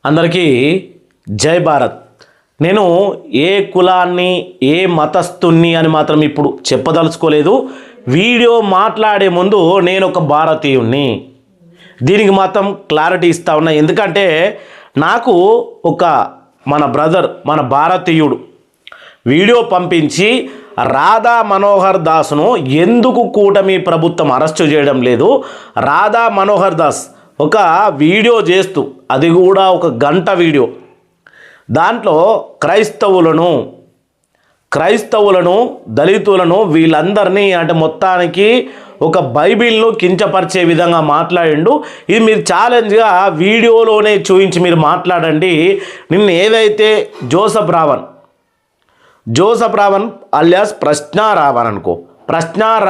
అందరికీ జై భారత్. నేను ఏ కులాన్ని ఏ మతస్థుని అని మాత్రం ఇప్పుడు చెప్పదలుచుకోలేదు. వీడియో మాట్లాడే ముందు నేను ఒక భారతీయుణ్ణి, దీనికి మాత్రం క్లారిటీ ఇస్తా ఉన్నా. ఎందుకంటే నాకు ఒక మన బ్రదర్, మన భారతీయుడు వీడియో పంపించి రాధా మనోహర్ దాస్ను ఎందుకు కూటమి ప్రభుత్వం అరెస్టు చేయడం లేదు, రాధా మనోహర్ దాస్ ఒక వీడియో చేస్తూ, అది కూడా ఒక గంట వీడియో, దాంట్లో క్రైస్తవులను దళితులను వీళ్ళందరినీ అంటే మొత్తానికి ఒక బైబిల్ను కించపరిచే విధంగా మాట్లాడిండు. ఇది మీరు ఛాలెంజ్గా వీడియోలోనే చూపించి మీరు మాట్లాడండి. నిన్న ఏదైతే జోసఫ్ రావణ్ అలియాస్ ప్రశ్న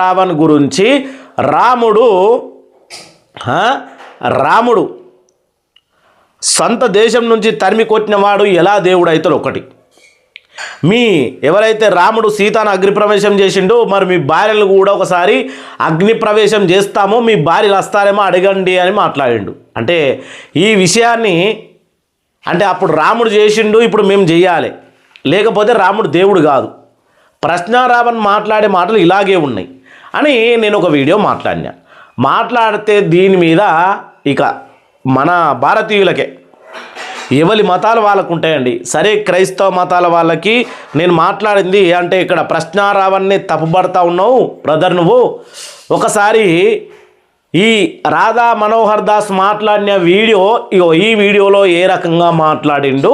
రావణ్ గురించి రాముడు సొంత దేశం నుంచి తరిమి కొట్టిన వాడు ఎలా దేవుడు అవుతాడు ఒకటి. మీ ఎవరైతే రాముడు సీతాను అగ్నిప్రవేశం చేసిండో, మరి మీ భార్యలు కూడా ఒకసారి అగ్నిప్రవేశం చేస్తామో మీ భార్యలు వస్తారేమో అడగండి అని మాట్లాడిండు. అంటే ఈ విషయాన్ని అంటే అప్పుడు రాముడు చేసిండు, ఇప్పుడు మేము చెయ్యాలి, లేకపోతే రాముడు దేవుడు కాదు. ప్రశ్న రావణ్ మాట్లాడే మాటలు ఇలాగే ఉన్నాయి అని నేను ఒక వీడియో మాట్లాడితే దీని మీద ఇక మన భారతీయులకే ఎవరి మతాలు వాళ్ళకు ఉంటాయండి. సరే, క్రైస్తవ మతాల వాళ్ళకి నేను మాట్లాడింది అంటే ఇక్కడ ప్రశ్న రావణ్ణి తప్పుపడతా ఉన్నావు బ్రదర్ నువ్వు. ఒకసారి ఈ రాధా మనోహర్ దాస్ మాట్లాడిన వీడియో, ఈ వీడియోలో ఏ రకంగా మాట్లాడిండు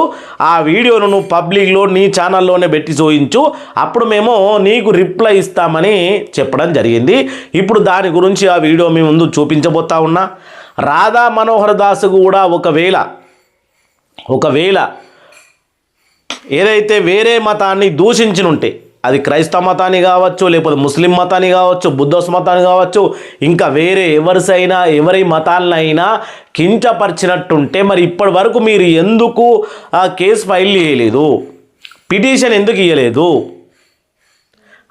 ఆ వీడియోను నువ్వు పబ్లిక్లో నీ ఛానల్లోనే పెట్టి చూయించు, అప్పుడు మేము నీకు రిప్లై ఇస్తామని చెప్పడం జరిగింది. ఇప్పుడు దాని గురించి ఆ వీడియో మీ ముందు చూపించబోతా ఉన్నా. రాధా మనోహర్ దాస్ కూడా ఒకవేళ ఏదైతే వేరే మతాన్ని దూషించినుంటే, అది క్రైస్తవ మతాన్ని కావచ్చు, లేకపోతే ముస్లిం మతాన్ని కావచ్చు, బుద్ధ మతాన్ని కావచ్చు, ఇంకా వేరే ఎవరి మతాలనైనా కించపరిచినట్టుంటే మరి ఇప్పటి వరకు మీరు ఎందుకు ఆ కేసు ఫైల్ చేయలేదు, పిటిషన్ ఎందుకు ఇవ్వలేదు?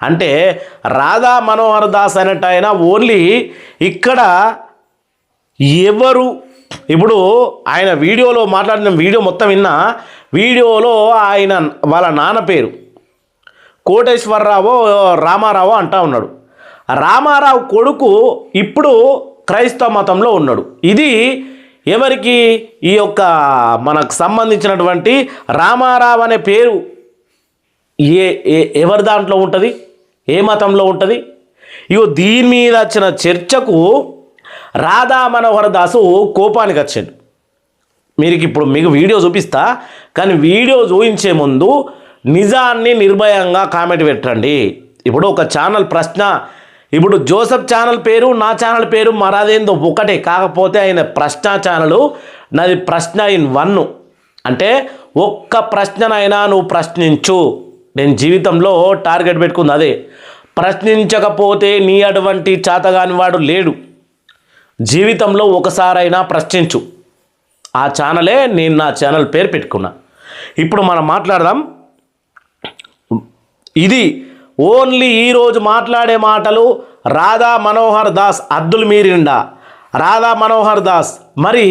అంటే రాధా మనోహర్ దాస్ అనేట ఆయన ఓన్లీ ఇక్కడ ఇప్పుడు ఆయన వీడియోలో మాట్లాడిన వీడియో మొత్తం విన్నా, వీడియోలో ఆయన వాళ్ళ నాన్న పేరు కోటేశ్వరరావు రామారావు అంటా ఉన్నాడు. రామారావు కొడుకు ఇప్పుడు క్రైస్తవ మతంలో ఉన్నాడు. ఇది ఎవరికి ఈ యొక్క మనకు సంబంధించినటువంటి రామారావు అనే పేరు ఎవరి దాంట్లో ఉంటుంది, ఏ మతంలో ఉంటుంది? దీని మీద వచ్చిన చర్చకు రాధా మనోహర్ దాసు కోపానికి వచ్చిండు. మీకు వీడియో చూపిస్తా, కానీ వీడియో చూపించే ముందు నిజాన్ని నిర్భయంగా కామెంట్ పెట్టండి. ఇప్పుడు ఒక ఛానల్ ఇప్పుడు జోసఫ్ ఛానల్ పేరు, నా ఛానల్ పేరు మరాదేందో ఒకటే, కాకపోతే ఆయన ప్రశ్న ఛానల్, నాది ప్రశ్న ఇన్ 1. అంటే ఒక్క ప్రశ్ననైనా నువ్వు ప్రశ్నించు. నేను జీవితంలో టార్గెట్ పెట్టుకుంది అదే. ప్రశ్నించకపోతే నీ అటువంటి చేతగాని వాడు లేడు. జీవితంలో ఒకసారైనా ప్రశ్నించు. ఆ ఛానలే నేను నా ఛానల్ పేరు పెట్టుకున్నా. ఇప్పుడు మనం మాట్లాడదాం. ఇది ఓన్లీ ఈరోజు మాట్లాడే మాటలు రాధా మనోహర్ దాస్ అద్దులు మీరిండా. రాధా మనోహర్ దాస్ మరి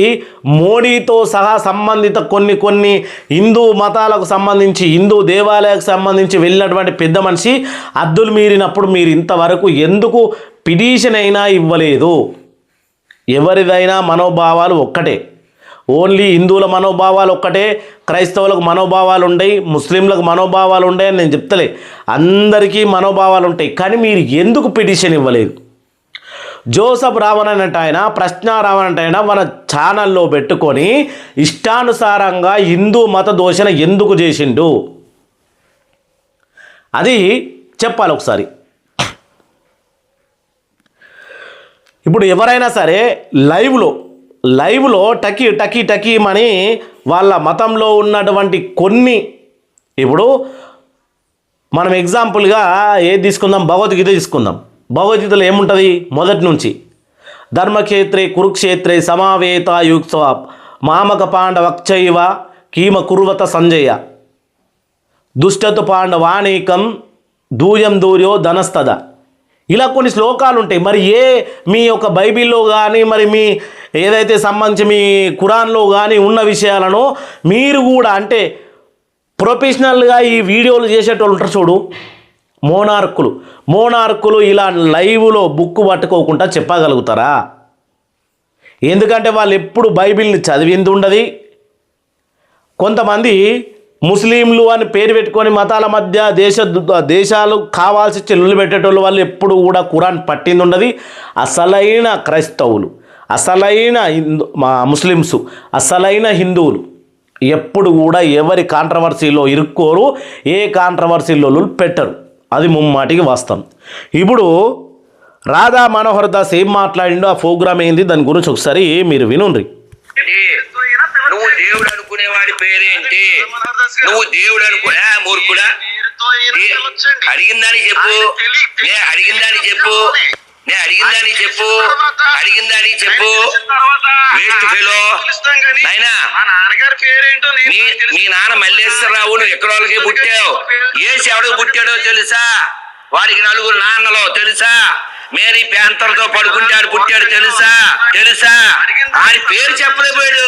మోడీతో సహా సంబంధిత కొన్ని హిందూ మతాలకు సంబంధించి, హిందూ దేవాలయాలకు సంబంధించి వెళ్ళినటువంటి పెద్ద మనిషి అద్దులు మీరినప్పుడు మీరు ఇంతవరకు ఎందుకు పిటిషన్ అయినా ఇవ్వలేదు? ఎవరిదైనా మనోభావాలు ఒక్కటే. ఓన్లీ హిందువుల మనోభావాలు ఒక్కటే, క్రైస్తవులకు మనోభావాలు ఉంటాయి, ముస్లింలకు మనోభావాలు ఉంటాయి అని నేను చెప్తలే. అందరికీ మనోభావాలు ఉంటాయి, కానీ మీరు ఎందుకు పిటిషన్ ఇవ్వలేదు? జోసఫ్ రావణ్ అంటే ఆయన, ప్రశ్న రావణ్ అంటే ఆయన మన ఛానల్లో పెట్టుకొని ఇష్టానుసారంగా హిందూ మత దూషణ ఎందుకు చేసిండు అది చెప్పాలి ఒకసారి. ఇప్పుడు ఎవరైనా సరే లైవ్లో టకీ మని వాళ్ళ మతంలో ఉన్నటువంటి కొన్ని, ఇప్పుడు మనం ఎగ్జాంపుల్గా ఏది తీసుకుందాం, భగవద్గీత తీసుకుందాం. భగవద్గీతలో ఏముంటుంది? మొదటి నుంచి ధర్మక్షేత్రే కురుక్షేత్రే సమావేత యుక్త్వ మామక పాండవక్షైవ కీమ కుర్వత సంజయ దుష్టతు పాండవానీకం దూయం దూర్యో ధనస్తద. ఇలా కొన్ని శ్లోకాలు ఉంటాయి. మరి మీ యొక్క బైబిల్లో కానీ మరి మీ ఏదైతే సంబంధించి మీ ఖురాన్లో కానీ ఉన్న విషయాలను మీరు కూడా అంటే ప్రొఫెషనల్గా ఈ వీడియోలు చేసేటోళ్ళు ఉంటారు చూడు, మోనార్కులు ఇలా లైవ్లో బుక్ పట్టుకోకుండా చెప్పగలుగుతారా? ఎందుకంటే వాళ్ళు ఎప్పుడు బైబిల్ని చదివింది ఉండదు. కొంతమంది ముస్లింలు అని పేరు పెట్టుకొని మతాల మధ్య దేశాలు కావాల్సి చెల్లులు పెట్టేటోళ్ళు వాళ్ళు ఎప్పుడు కూడా ఖురాన్ పట్టింది ఉండదు. అసలైన క్రైస్తవులు, అసలైన ముస్లిమ్స్, అసలైన హిందువులు ఎప్పుడు కూడా ఎవరి కాంట్రవర్సీలో ఇరుక్కోరు, ఏ కాంట్రవర్సీలో పెట్టరు. అది ముమ్మాటికి వాస్తవం. ఇప్పుడు రాధా మనోహర్ దాస్ ఏం మాట్లాడిండో, ఆ ప్రోగ్రామ్ ఏంది, దాని గురించి ఒకసారి మీరు వినుండ్రి. నువ్వు దేవుడు అనుకునేవాడి పేరేంటి? నువ్వు దేవుడు అనుకునే మూర్ఖుడా? అడిగిందని చెప్పు, అడిగిందని చెప్పు వేస్ట్ ఫెలో. నాయనా, మీ నాన్న మల్లేశ్వరరావు, నువ్వు ఎక్కడ వాళ్ళకి పుట్టావు? ఏసి ఎవడికి పుట్టాడో తెలుసా? వాడికి 4 నాన్నలో తెలుసా? మేరీ ప్యాంతర్తో పడుకుంటాడు పుట్టాడు తెలుసా? ఆడి పేరు చెప్పలేపోయాడు.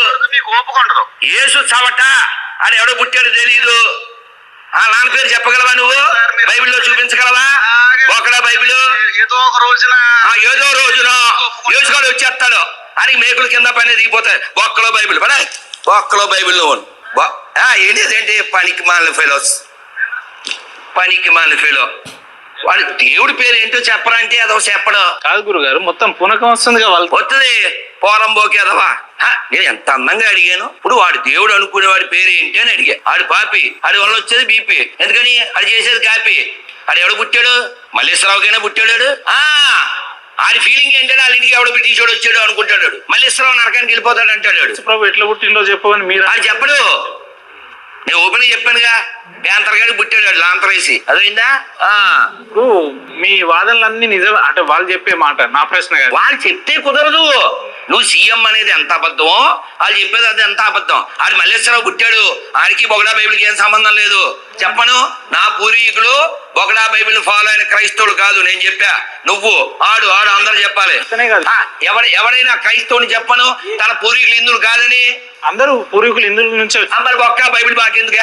యేసు చవట ఆడు ఎవడో పుట్టాడు తెలీదు. ఆ నాన్న పేరు చెప్పగలవా? నువ్వు బైబిల్లో చూపించగలవా? ఒకడా బైబిల్ ఏదో రోజున యేసుగాడు వచ్చేస్తాడు, అని మేకుల కింద పని దిగిపోతాయి. బొక్కలో బైబిల్ బొక్కలో బైబిల్ నువ్వు ఏంటి పనికి మాలిన ఫెలో. వాడు దేవుడి పేరు ఏంటో చెప్పరా అంటే అదో చెప్పడం కాదు గురుగారు, మొత్తం పునకం వస్తుంది వస్తుంది. పోరంబోకి అదవా, నేను ఎంత అందంగా అడిగాను. ఇప్పుడు వాడు దేవుడు అనుకునే వాడి పేరు ఏంటి అని అడిగా. ఆడు పాపి, ఆడి వల్ల వచ్చేది బీపీ. ఎందుకని? అది చేసేది కాపీ. ఆడు ఎవడు పుట్టాడు? మల్లేశ్వరరావుకైనా పుట్టాడు. ఆడి ఫీలింగ్ ఏంటంటే వాళ్ళ ఇంటికి ఎవడో బ్రిటిషోడు వచ్చాడు అనుకుంటాడు. మల్లేశ్వరరావు నరకానికి వెళ్ళిపోతాడు అంటాడు. ప్రభు ఎట్లా పుట్టిండో చెప్పమని మీరు అది చెప్పడు. నేను ఓపెన్ చెప్పానుగా, బ్యాంతరగాడికి పుట్టాడు లాంతర్ వేసి. అదైందా? ఇప్పుడు మీ వాదనలన్నీ నిజం అంటే వాళ్ళు చెప్పే మాట. నా ప్రశ్న కాదు, వాళ్ళు చెప్తే కుదరదు. నువ్వు సీఎం అనేది ఎంత అబద్ధమో వాళ్ళు చెప్పేది అది ఎంత అబద్ధం. ఆడు మల్లేశ్వరరావు పుట్టాడు, ఆడికి బొగడా బైబిల్కి ఏం సంబంధం లేదు. చెప్పను, నా పూర్వీకులు బొగడా బైబిల్ ఫాలో అయిన క్రైస్తవులు కాదు. నేను చెప్పా, నువ్వు ఆడు అందరూ చెప్పాలి. ఎవరైనా క్రైస్తవుని చెప్పను తన పూర్వీకులు హిందువులు కాదని. అందరూ పూర్వీకులు హిందువుల నుంచి అందరు ఒక్క బైబిల్ బాకెందుకు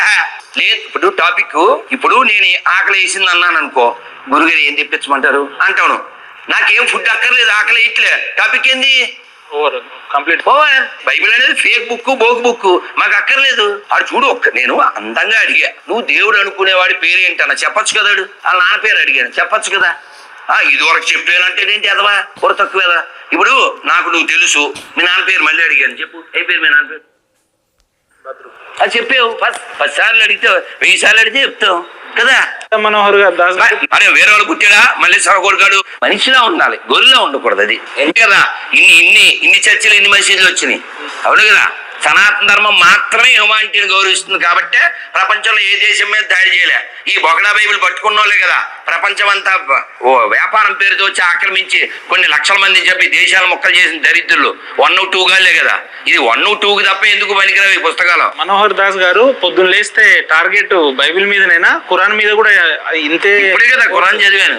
లేదు. ఇప్పుడు టాపిక్, ఇప్పుడు నేను ఆకలి వేసింది అన్నాను అనుకో, గురుగారు ఏం తెప్పించమంటారు అంటాను. నాకేం ఫుడ్ అక్కర్లేదు, ఆకలి ఇట్లే. టాపిక్ ఏంది? కంప్లీట్ బైబిల్ అనేది ఫేక్ బుక్, బోక్ బుక్, మాకు అక్కర్లేదు. అది చూడు, నేను అందంగా అడిగా, నువ్వు దేవుడు అనుకునేవాడి పేరు ఏంటన్నా చెప్పచ్చు కదా. వాళ్ళ నాన్న పేరు అడిగాను, చెప్పచ్చు కదా. ఇదివరకు చెప్పానంటే ఏంటి అదవా కూర తక్కువ కదా. ఇప్పుడు నాకు నువ్వు తెలుసు, మీ నాన్న పేరు మళ్ళీ అడిగాను, చెప్పు ఏ పేరు మీ నాన్న పేరు? అది చెప్పావు. 10 సార్లు అడిగితే 1000 సార్లు అడిగితే చెప్తావు కదా. మనోహర్ దాస్ అరే వేరే వాళ్ళు పుట్టాడా మల్లేశ్వర కొడుకాడు? మనిషిలా ఉండాలి, గొర్రెలా ఉండకూడదు. అది ఏంటి కదా, ఇన్ని చర్చలు, ఇన్ని మసీదులు వచ్చినాయి. అవును కదా. సనాతన ధర్మం మాత్రమే హ్యుమానిటీని గౌరవిస్తుంది కాబట్టి ప్రపంచంలో ఏ దేశం మీద దాడి చేయలే. ఈ బొగడా బైబిల్ పట్టుకున్న వాళ్ళే కదా ప్రపంచం అంతా వ్యాపారం పేరుతో వచ్చి ఆక్రమించి కొన్ని లక్షల మందిని చెప్పి దేశాల మొక్కలు చేసిన దరిద్రులు 1, 2 గాలే కదా. ఇది 1, 2 తప్ప ఎందుకు పనికిరావు ఈ పుస్తకాలు? మనోహర్ దాస్ గారు పొద్దున్న లేస్తే టార్గెట్ బైబిల్ మీదనైనా, ఖురాన్ మీద కూడా ఇంతే? ఇప్పుడే కదా ఖురాన్ చదివాను.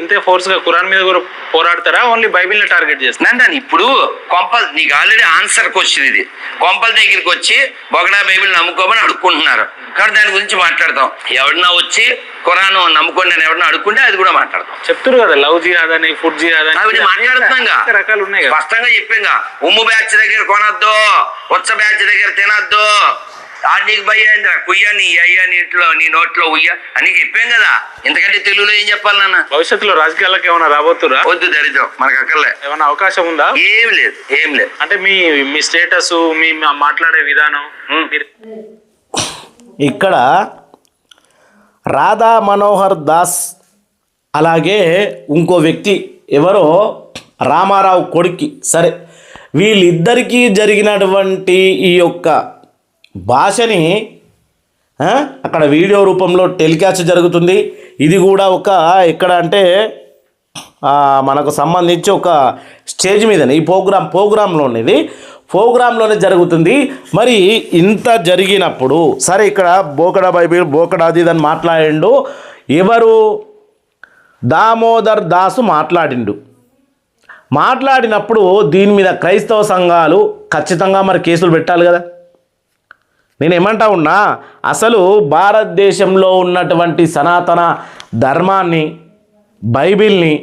ఇంతే ఫోర్స్ గా ఖురాన్ మీద కూడా పోరాడతారా? ఓన్లీ బైబిల్ ని టార్గెట్ చేస్తాను. ఇప్పుడు కొంపల్ నీకు ఆల్రెడీ ఆన్సర్ క్వశ్చన్ ఇది. కొంపల దగ్గరికి వచ్చి బొగడా బైబిల్ నమ్ముకోమని అడుక్కుంటున్నారు కాబట్టి దాని గురించి మాట్లాడతాం. ఎవడన్నా వచ్చి ఖురాన్ నమ్ముకొని నేను ఎవరన్నా అడుక్కుంటే అది కూడా మాట్లాడతాం. చెప్తారు కదా, లవ్ జిహాద్ అని, ఫుడ్ జిహాద్ అని, అవి మాట్లాడుతున్నాగా, రకాలు ఉన్నాయి. స్పష్టంగా చెప్పాగా, ఉమ్ము బ్యాచ్ దగ్గర కొనొద్దు, ఉచ్చ బ్యాచ్ దగ్గర తినొద్దు, నీకు భయ్య కుయ్య నీ అయ్యా నీ నోట్లో ఉయ్య అని చెప్పాం కదా. ఎందుకంటే తెలుగులో ఏం చెప్పాలి నాన్న? భవిష్యత్తులో రాజకీయాలకు ఏమైనా రాబోతురా? వద్దు, దరిద్రం మనకు అక్కర్లే. ఏమైనా అవకాశం ఉందా? ఏం లేదు. అంటే మీ స్టేటస్, మీ మాట్లాడే విధానం. ఇక్కడ రాధా మనోహర్ దాస్ అలాగే ఇంకో వ్యక్తి ఎవరో రామారావు కొడుక్కి, సరే వీళ్ళిద్దరికీ జరిగినటువంటి ఈ యొక్క భాషని అక్కడ వీడియో రూపంలో టెలికాస్ట్ జరుగుతుంది. ఇది కూడా ఒక ఎక్కడ అంటే మనకు సంబంధించి ఒక స్టేజ్ మీదనే ఈ ప్రోగ్రాంలోనే జరుగుతుంది. మరి ఇంత జరిగినప్పుడు సరే ఇక్కడ బోకడా బైబిల్ బోకడాది అని మాట్లాడిండు. ఎవరు? దామోదర్ దాసు మాట్లాడినప్పుడు దీని మీద క్రైస్తవ సంఘాలు ఖచ్చితంగా మరి కేసులు పెట్టాలి కదా. నేను ఏమంటా ఉన్నా, అసలు భారతదేశంలో ఉన్నటువంటి సనాతన ధర్మాన్ని, బైబిల్ని,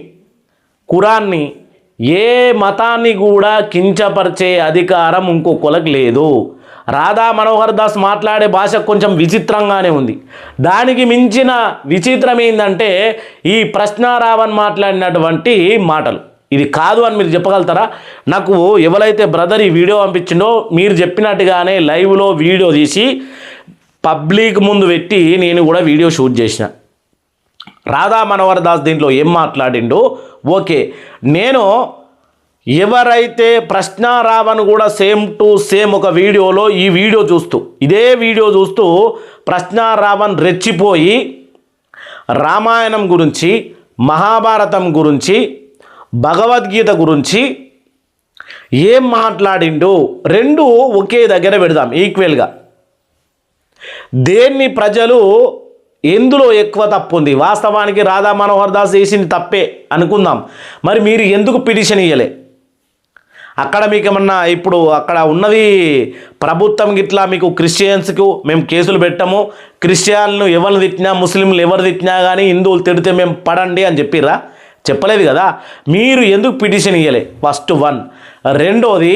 ఖురాన్ని, ఏ మతాన్ని కూడా కించపరిచే అధికారం ఇంకొకరికి లేదు. రాధా మనోహర్ దాస్ మాట్లాడే భాష కొంచెం విచిత్రంగానే ఉంది. దానికి మించిన విచిత్రం ఏంటంటే ఈ ప్రశ్నారావణ్ మాట్లాడినటువంటి మాటలు. ఇది కాదు అని మీరు చెప్పగలుగుతారా? నాకు ఎవరైతే బ్రదర్ ఈ వీడియో పంపించిండో మీరు చెప్పినట్టుగానే లైవ్లో వీడియో తీసి పబ్లిక్ ముందు పెట్టి నేను కూడా వీడియో షూట్ చేసిన. రాధా మనోహర్ దాస్ దీంట్లో ఏం మాట్లాడిండో ఓకే. నేను ఎవరైతే ప్రశ్నారావణ్ కూడా సేమ్ టు సేమ్ ఒక వీడియోలో ఇదే వీడియో చూస్తూ ప్రశ్నారావణ్ రెచ్చిపోయి రామాయణం గురించి, మహాభారతం గురించి, భగవద్గీత గురించి ఏం మాట్లాడిండో రెండు ఒకే దగ్గర పెడదాం ఈక్వల్గా. దేన్ని ప్రజలు ఎందులో ఎక్కువ తప్పు ఉంది? వాస్తవానికి రాధా మనోహర్ దాస్ చేసింది తప్పే అనుకుందాం. మరి మీరు ఎందుకు పిటిషన్ ఇయ్యలే? అక్కడ మీకు ఏమన్నా ఇప్పుడు అక్కడ ఉన్నది ప్రభుత్వం గిట్లా మీకు క్రిస్టియన్స్కు మేము కేసులు పెట్టాము, క్రిస్టియన్లు ఎవరిని తిట్టినా, ముస్లింలు ఎవరు తిట్టినా కానీ హిందువులు తిడితే మేము పడండి అని చెప్పిర్రా? చెప్పలేదు కదా. మీరు ఎందుకు పిటిషన్ ఇయ్యలే? First one. రెండోది,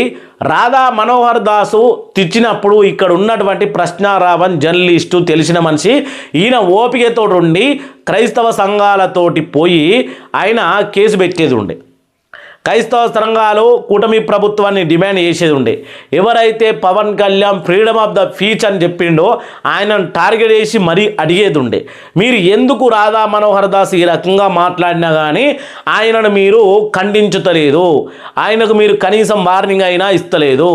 రాధా మనోహర్ దాసు తెచ్చినప్పుడు ఇక్కడ ఉన్నటువంటి ప్రశ్నారావణ్ జర్నలిస్టు తెలిసిన మనిషి, ఈయన ఓపికతో ఉండి క్రైస్తవ సంఘాలతోటి పోయి ఆయన కేసు పెట్టేది ఉండే. క్రైస్తవ సంఘాలు కూటమి ప్రభుత్వాన్ని డిమాండ్ చేసేది ఉండే. ఎవరైతే Pawan Kalyan freedom of the speech అని చెప్పిండో ఆయనను టార్గెట్ చేసి మరీ అడిగేది ఉండే. మీరు ఎందుకు రాధా మనోహర్ దాస్ ఈ రకంగా మాట్లాడినా కానీ ఆయనను మీరు ఖండించుతలేదు, ఆయనకు మీరు కనీసం వార్నింగ్ అయినా ఇస్తలేదు.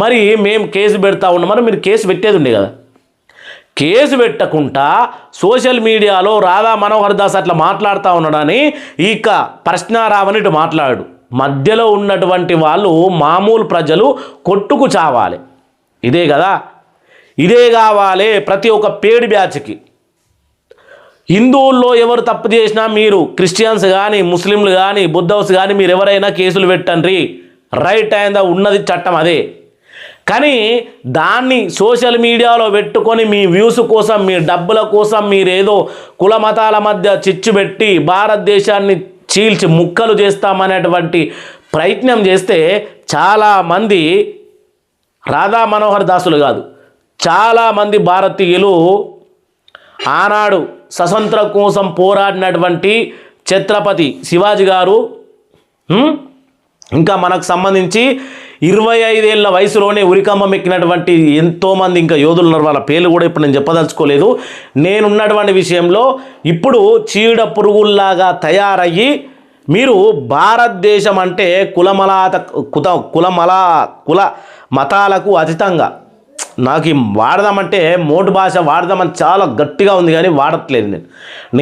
మరి మేము కేసు పెడతా ఉన్నాం, మరి మీరు కేసు పెట్టేది ఉండే కదా. కేసు పెట్టకుండా సోషల్ మీడియాలో రాధా మనోహర్ దాస్ అట్లా మాట్లాడుతూ ఉన్నాడని ఇక ప్రశ్నారావణ్ ఇటు మాట్లాడు. మధ్యలో ఉన్నటువంటి వాళ్ళు మామూలు ప్రజలు కొట్టుకు చావాలి. ఇదే కదా, ఇదే కావాలి ప్రతి ఒక్క పేడ్ బ్యాచ్కి. హిందువుల్లో ఎవరు తప్పు చేసినా మీరు క్రిస్టియన్స్ కానీ, ముస్లింలు కానీ, బుద్ధౌస్ కానీ మీరు ఎవరైనా కేసులు పెట్టండి, రైట్ అయిందా, ఉన్నది చట్టం అదే. కానీ దాన్ని సోషల్ మీడియాలో పెట్టుకొని మీ వ్యూస్ కోసం, మీ డబ్బుల కోసం మీరేదో కుల మతాల మధ్య చిచ్చు పెట్టి భారతదేశాన్ని చీల్చి ముక్కలు చేస్తామనేటువంటి ప్రయత్నం చేస్తే చాలామంది రాధా మనోహర్ దాసులు కాదు, చాలామంది భారతీయులు ఆనాడు స్వతంత్రం కోసం పోరాడినటువంటి ఛత్రపతి శివాజీ గారు, ఇంకా మనకు సంబంధించి 25 ఏళ్ళ వయసులోనే ఉరికంబం ఎక్కినటువంటి ఎంతోమంది ఇంకా యోధులు ఉన్నారు. వాళ్ళ పేర్లు కూడా ఇప్పుడు నేను చెప్పదలుచుకోలేదు. నేనున్నటువంటి విషయంలో ఇప్పుడు చీడ పురుగుల్లాగా తయారయ్యి మీరు భారతదేశం అంటే కుల మతాలకు అతీతంగా, నాకు ఈ వాడదామంటే మోటు భాష వాడదామని చాలా గట్టిగా ఉంది కానీ వాడట్లేదు.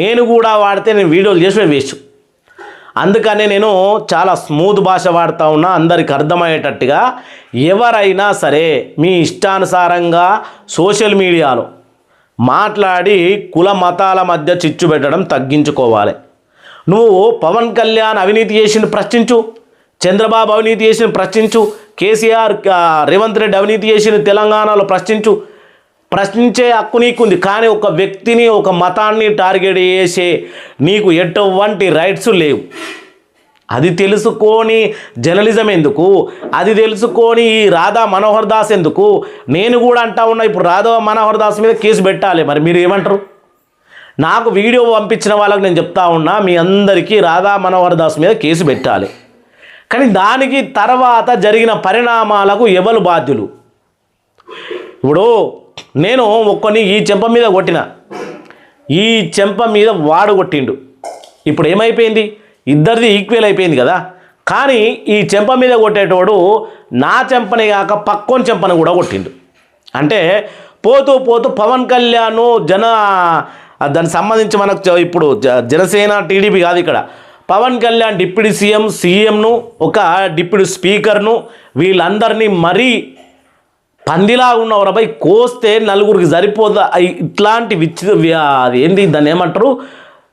నేను కూడా వాడితే నేను వీడియోలు చేసి వేస్ట్. అందుకనే నేను చాలా స్మూత్ భాష వాడుతూ ఉన్నా, అందరికి అర్థమయ్యేటట్టుగా. ఎవరైనా సరే మీ ఇష్టానుసారంగా సోషల్ మీడియాలో మాట్లాడి కుల మతాల మధ్య చిచ్చు పెట్టడం తగ్గించుకోవాలి. నువ్వు పవన్ కళ్యాణ్ అవినీతి చేసిన ప్రశ్నించు, చంద్రబాబు అవినీతి చేసిన ప్రశ్నించు, కేసీఆర్ రేవంత్ రెడ్డి అవినీతి చేసిన తెలంగాణలో ప్రశ్నించే హక్కు నీకుంది. కానీ ఒక వ్యక్తిని, ఒక మతాన్ని టార్గెట్ చేసే నీకు ఎటువంటి రైట్స్ లేవు. అది తెలుసుకొని జర్నలిజం ఎందుకు? అది తెలుసుకొని ఈ రాధా మనోహర్ దాస్ ఎందుకు? నేను కూడా అంటా ఉన్నా, ఇప్పుడు రాధా మనోహర్ దాస్ మీద కేసు పెట్టాలి. మరి మీరు ఏమంటారు? నాకు వీడియో పంపించిన వాళ్ళకి నేను చెప్తా ఉన్నా, మీ అందరికీ రాధా మనోహర్ దాస్ మీద కేసు పెట్టాలి. కానీ దానికి తర్వాత జరిగిన పరిణామాలకు ఎవరు బాధ్యులు? ఇప్పుడు నేను ఒక్కొని ఈ చెంప మీద కొట్టిన, ఈ చెంప మీద వాడు కొట్టిండు. ఇప్పుడు ఏమైపోయింది? ఇద్దరిది ఈక్వల్ అయిపోయింది కదా. కానీ ఈ చెంప మీద కొట్టేటోడు నా చెంపని కాక పక్కోని చెంపని కూడా కొట్టిండు. అంటే పోతూ పోతూ పవన్ కళ్యాణ్ దానికి సంబంధించి మనకు ఇప్పుడు జనసేన టీడీపీ కాదు, ఇక్కడ పవన్ కళ్యాణ్ డిప్యూటీ సీఎంను, ఒక డిప్యూటీ స్పీకర్ను, వీళ్ళందరినీ మరీ పందిలా ఉన్నవరా భయ్, కోస్తే నలుగురికి సరిపోదా? ఇట్లాంటి ఏంది దాన్ని ఏమంటారు,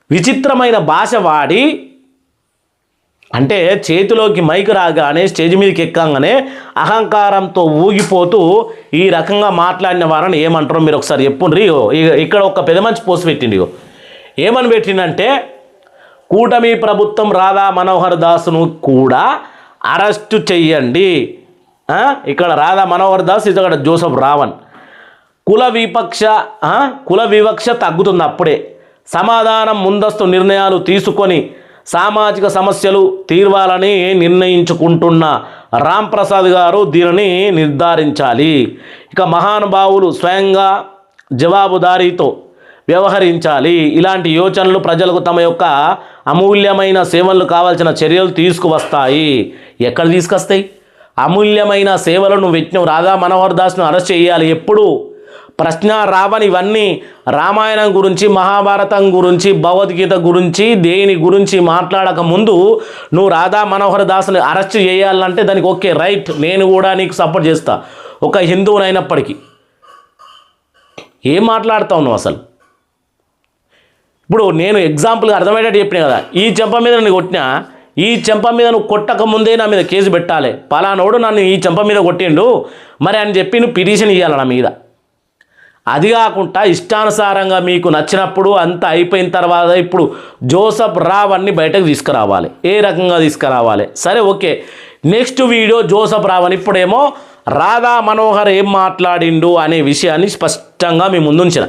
విచిత్రమైన భాష వాడి అంటే చేతిలోకి మైక్ రాగానే స్టేజ్ మీదకి ఎక్కంగానే అహంకారంతో ఊగిపోతూ ఈ రకంగా మాట్లాడిన వారిని ఏమంటారో మీరు ఒకసారి చెప్పుండ్రి. ఇక్కడ ఒక పెద్ద మంచి పోస్ట్ పెట్టిండి. ఏమని పెట్టిందంటే, కూటమి ప్రభుత్వం రాధా మనోహర్ దాస్ను కూడా అరెస్టు చెయ్యండి. ఇక్కడ రాధా మనోహర్ దాస్, ఇక్కడ జోసెఫ్ రావణ్. కుల వివక్ష తగ్గుతుంది అప్పుడే. సమాధానం ముందస్తు నిర్ణయాలు తీసుకొని సామాజిక సమస్యలు తీర్వాలని నిర్ణయించుకుంటున్న రామ్ ప్రసాద్ గారు దీనిని నిర్ధారించాలి. ఇక మహానుభావులు స్వయంగా జవాబుదారీతో వ్యవహరించాలి. ఇలాంటి యోచనలు ప్రజలకు తమ యొక్క అమూల్యమైన సేవలు కావాల్సిన చర్యలు తీసుకువస్తాయి. ఎక్కడ తీసుకొస్తాయి? అమూల్యమైన సేవలను వ్యక్తి రాధా మనోహర్ దాస్ను అరెస్ట్ చేయాలి. ఎప్పుడు? ప్రశ్న రావని ఇవన్నీ రామాయణం గురించి, మహాభారతం గురించి, భగవద్గీత గురించి, దేని గురించి మాట్లాడక ముందు నువ్వు రాధా మనోహర్ దాస్ని అరెస్ట్ చేయాలంటే దానికి ఓకే, రైట్, నేను కూడా నీకు సపోర్ట్ చేస్తా, ఒక హిందువునైనప్పటికీ. ఏం మాట్లాడుతావు నువ్వు అసలు? ఇప్పుడు నేను ఎగ్జాంపుల్గా అర్థమయ్యేటట్టు చెప్పినా కదా, ఈ చెంప మీద నన్ను కొట్టినా, ఈ చెంప మీద నువ్వు కొట్టక ముందే నా మీద కేసు పెట్టాలి. పలానోడు నన్ను ఈ చెంప మీద కొట్టిండు మరి అని చెప్పి నువ్వు పిటిషన్ ఇవ్వాలి నా మీద. అది కాకుండా ఇష్టానుసారంగా మీకు నచ్చినప్పుడు అంతా అయిపోయిన తర్వాత ఇప్పుడు జోసెఫ్ రావణ్ని బయటకు తీసుకురావాలి. ఏ రకంగా తీసుకురావాలి? సరే, okay. Next video Joseph Ravan. ఇప్పుడేమో రాధా మనోహర్ ఏం మాట్లాడిండు అనే విషయాన్ని స్పష్టంగా మీ ముందుంచిన.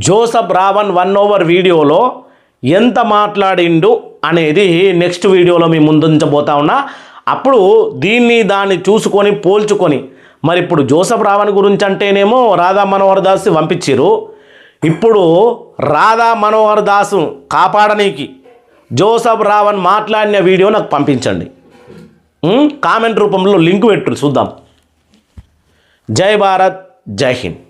జోసెఫ్ రావణ్ 1 hour వీడియోలో ఎంత మాట్లాడిండు అనేది నెక్స్ట్ వీడియోలో మీ ముందుంచబోతా ఉన్నా. అప్పుడు దాన్ని చూసుకొని పోల్చుకొని, మరి ఇప్పుడు జోసెఫ్ రావణ్ గురించి అంటేనేమో రాధా మనోహర్ దాస్ పంపించారు. ఇప్పుడు రాధా మనోహర్ దాసు కాపాడనీకి జోసెఫ్ రావణ్ మాట్లాడిన వీడియో నాకు పంపించండి. కామెంట్ రూపంలో లింక్ పెట్టు చూద్దాం. జై భారత్, జై హింద్.